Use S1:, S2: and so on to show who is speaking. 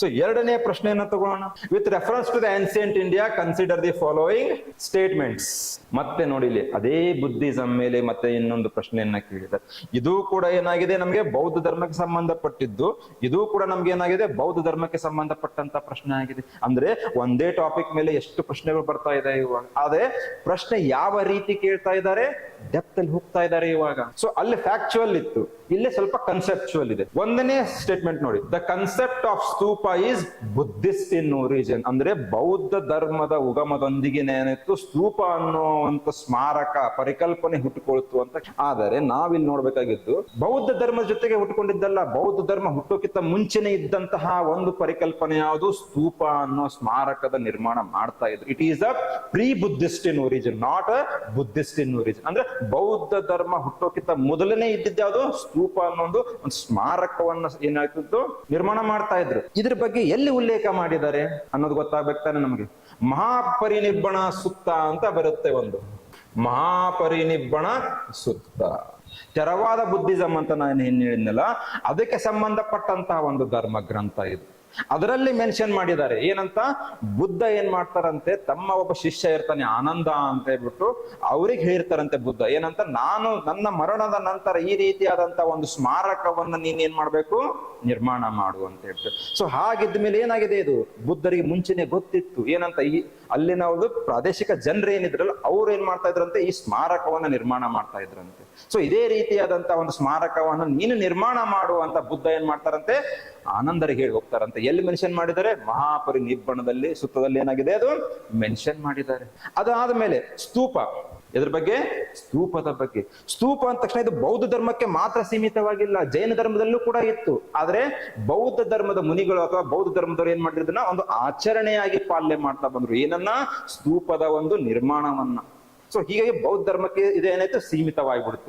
S1: So ಎರಡನೇ ಪ್ರಶ್ನೆಯನ್ನ ತಗೋಣ. With reference to the ancient India consider the following statements. ಮತ್ತೆ ನೋಡಿ ಇಲ್ಲಿ ಅದೇ ಬುದ್ಧಿಸಂ ಮೇಲೆ ಮತ್ತೆ ಇನ್ನೊಂದು ಪ್ರಶ್ನೆಯನ್ನ ಕೇಳಿದ್ದಾರೆ. ಇದು ಕೂಡ ಏನಾಗಿದೆ, ನಮಗೆ ಬೌದ್ಧ ಧರ್ಮಕ್ಕೆ ಸಂಬಂಧಪಟ್ಟಿದ್ದು. ಇದು ಕೂಡ ನಮ್ಗೆ ಏನಾಗಿದೆ, ಬೌದ್ಧ ಧರ್ಮಕ್ಕೆ ಸಂಬಂಧಪಟ್ಟಂತ ಪ್ರಶ್ನೆ ಆಗಿದೆ. ಅಂದ್ರೆ ಒಂದೇ ಟಾಪಿಕ್ ಮೇಲೆ ಎಷ್ಟು ಪ್ರಶ್ನೆಗಳು ಬರ್ತಾ ಇದೆ ಇವಾಗ. ಆದ್ರೆ ಪ್ರಶ್ನೆ ಯಾವ ರೀತಿ ಕೇಳ್ತಾ ಇದ್ದಾರೆ, ಡೆಪ್ತ್ ಅಲ್ಲಿ ಹೋಗ್ತಾ ಇದ್ದಾರೆ ಇವಾಗ. ಸೊ ಅಲ್ಲಿ ಫ್ಯಾಕ್ಚುಯಲ್ ಇತ್ತು, ಇಲ್ಲೇ ಸ್ವಲ್ಪ ಕನ್ಸೆಪ್ಚುಯಲ್ ಇದೆ. ಒಂದನೇ ಸ್ಟೇಟ್ಮೆಂಟ್ ನೋಡಿ, the concept of stupa is Buddhist in origin. ಅಂದ್ರೆ ಬೌದ್ಧ ಧರ್ಮದ ಉಗಮದೊಂದಿಗೆ ಏನಿತ್ತು, ಸ್ತೂಪ ಅನ್ನುವಂತ ಸ್ಮಾರಕ ಪರಿಕಲ್ಪನೆ ಹುಟ್ಟುಕೊಳ್ತು ಅಂತ. ಆದರೆ ನಾವಿಲ್ಲಿ ನೋಡ್ಬೇಕಾಗಿದ್ದು ಬೌದ್ಧ ಧರ್ಮದ ಜೊತೆಗೆ ಹುಟ್ಟುಕೊಂಡಿದ್ದಲ್ಲ, ಬೌದ್ಧ ಧರ್ಮ ಹುಟ್ಟೋಕ್ಕಿಂತ ಮುಂಚೆನೆ ಇದ್ದಂತಹ ಒಂದು ಪರಿಕಲ್ಪನೆ ಯಾವುದು, ಸ್ತೂಪ ಅನ್ನೋ ಸ್ಮಾರಕದ ನಿರ್ಮಾಣ ಮಾಡ್ತಾ ಇದ್ರು. It is a pre Buddhist in origin, not a Buddhist in origin. ಅಂದ್ರೆ ಬೌದ್ಧ ಧರ್ಮ ಹುಟ್ಟೋಕ್ಕಿಂತ ಮೊದಲನೇ ಇದ್ದಿದ್ದು ಯಾವುದು, ಸ್ತೂಪ ಅನ್ನೋ ಒಂದು ಸ್ಮಾರಕವನ್ನ ಏನಾಗ್ತಿತ್ತು ನಿರ್ಮಾಣ ಮಾಡ್ತಾ ಇದ್ರು. ಇದ್ರ ಬಗ್ಗೆ ಎಲ್ಲಿ ಉಲ್ಲೇಖ ಮಾಡಿದ್ದಾರೆ ಅನ್ನೋದು ಗೊತ್ತಾಗ್ಬೇಕು ತಾನೆ ನಮಗೆ. ಮಹಾಪರಿನಿಬ್ಬಣ ಸುತ್ತ ಅಂತ ಬರುತ್ತೆ ಒಂದು, ಮಹಾಪರಿನಿಬ್ಬಣ ಸುತ್ತ. ತೆರವಾದ ಬುದ್ಧಿಸಂ ಅಂತ ನಾನು ಏನ್ ಹೇಳಿದ್ನಲ್ಲ, ಅದಕ್ಕೆ ಸಂಬಂಧಪಟ್ಟಂತಹ ಒಂದು ಧರ್ಮ ಗ್ರಂಥ ಇದು. ಅದರಲ್ಲಿ ಮೆನ್ಷನ್ ಮಾಡಿದ್ದಾರೆ ಏನಂತ, ಬುದ್ಧ ಏನ್ ಮಾಡ್ತಾರಂತೆ, ತಮ್ಮ ಒಬ್ಬ ಶಿಷ್ಯ ಇರ್ತಾನೆ ಆನಂದ ಅಂತ ಹೇಳ್ಬಿಟ್ಟು ಅವ್ರಿಗೆ ಹೇಳಿರ್ತಾರಂತೆ ಬುದ್ಧ ಏನಂತ, ನಾನು ನನ್ನ ಮರಣದ ನಂತರ ಈ ರೀತಿಯಾದಂತ ಒಂದು ಸ್ಮಾರಕವನ್ನ ನೀನ್ ಏನ್ ಮಾಡ್ಬೇಕು, ನಿರ್ಮಾಣ ಮಾಡು ಅಂತ ಹೇಳ್ತಾರೆ. ಸೊ ಹಾಗಿದ್ದ ಮೇಲೆ ಏನಾಗಿದೆ, ಇದು ಬುದ್ಧರಿಗೆ ಮುಂಚೆನೆ ಗೊತ್ತಿತ್ತು ಏನಂತ, ಈ ಅಲ್ಲಿನ ಒಂದು ಪ್ರಾದೇಶಿಕ ಜನರು ಏನಿದ್ರಲ್ಲ ಅವ್ರು ಏನ್ ಮಾಡ್ತಾ ಇದ್ರಂತೆ, ಈ ಸ್ಮಾರಕವನ್ನ ನಿರ್ಮಾಣ ಮಾಡ್ತಾ ಇದ್ರಂತೆ. ಸೊ ಇದೇ ರೀತಿಯಾದಂತ ಒಂದು ಸ್ಮಾರಕವನ್ನು ನೀನು ನಿರ್ಮಾಣ ಮಾಡುವಂತ ಬುದ್ಧ ಏನ್ ಮಾಡ್ತಾರಂತೆ, ಆನಂದರಿಗೆ ಹೇಳಿ ಹೋಗ್ತಾರಂತೆ. ಎಲ್ಲಿ ಮೆನ್ಷನ್ ಮಾಡಿದ್ದಾರೆ, ಮಹಾಪರಿನಿಬ್ಬಣದಲ್ಲಿ ಸುತ್ತದಲ್ಲಿ ಏನಾಗಿದೆ ಅದು ಮೆನ್ಷನ್ ಮಾಡಿದ್ದಾರೆ. ಅದಾದ ಮೇಲೆ ಸ್ತೂಪ, ಇದ್ರ ಬಗ್ಗೆ ಸ್ತೂಪದ ಬಗ್ಗೆ. ಸ್ತೂಪ ಅಂದ ತಕ್ಷಣ ಇದು ಬೌದ್ಧ ಧರ್ಮಕ್ಕೆ ಮಾತ್ರ ಸೀಮಿತವಾಗಿಲ್ಲ, ಜೈನ ಧರ್ಮದಲ್ಲೂ ಕೂಡ ಇತ್ತು. ಆದ್ರೆ ಬೌದ್ಧ ಧರ್ಮದ ಮುನಿಗಳು ಅಥವಾ ಬೌದ್ಧ ಧರ್ಮದವರು ಏನ್ ಮಾಡಿದ್ರನ್ನ ಒಂದು ಆಚರಣೆಯಾಗಿ ಪಾಲನೆ ಮಾಡ್ತಾ ಬಂದ್ರು, ಏನನ್ನ, ಸ್ತೂಪದ ಒಂದು ನಿರ್ಮಾಣವನ್ನ. ಸೊ ಹೀಗಾಗಿ ಬೌದ್ಧ ಧರ್ಮಕ್ಕೆ ಇದೇನಾಯ್ತು, ಸೀಮಿತವಾಗಿಬಿಡ್ತು.